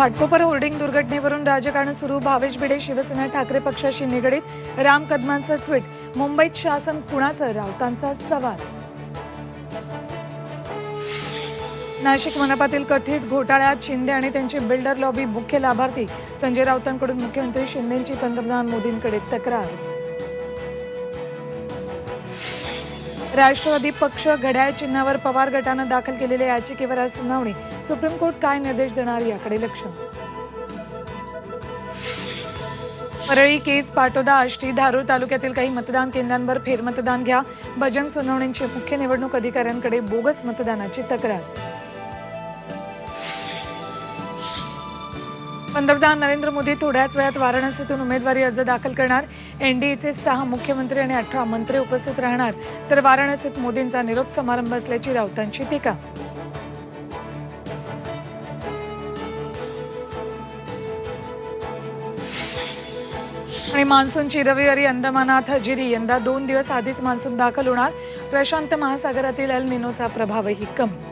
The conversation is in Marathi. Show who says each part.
Speaker 1: घाटकोपर होर्डिंग दुर्घटनेवरून राजकारण सुरू. भावेश भिडे शिवसेना ठाकरे पक्षाशी निगडीत. राम कदमांचं ट्विट. मुंबईत शासन कुणाचं? राऊतांचा सवाल. नाशिक मनपातील कथित घोटाळ्यात शिंदे आणि त्यांची बिल्डर लॉबी मुख्य लाभार्थी. संजय राऊतांकडून मुख्यमंत्री शिंदेंची पंतप्रधान मोदींकडे तक्रार. राष्ट्रवादी पक्ष घड्याळ चिन्हावर पवार गटानं दाखल केलेल्या याचिकेवर आज सुनावणी. सुप्रीम कोर्ट काय निर्देश देणार याकडे लक्ष. परळी, केज, पाटोदा, आष्टी, धारूर तालुक्यातील काही मतदान केंद्रांवर फेरमतदान घ्या. बजरंग सोनवणेंची मुख्य निवडणूक अधिकाऱ्यांकडे बोगस मतदानाची तक्रार. पंतप्रधान नरेंद्र मोदी थोड्याच वेळात वाराणसीतून उमेदवारी अर्ज दाखल करणार. एनडीएचे 6 मुख्यमंत्री आणि 18 मंत्री उपस्थित राहणार. तर वाराणसीत मोदींचा निरोप समारंभ असल्याची राऊतांची टीका. आणि मान्सूनची रविवारी अंदमानात हजेरी. यंदा 2 दिवस आधीच मान्सून दाखल होणार. प्रशांत महासागरातील एल निनोचा प्रभावही कमी.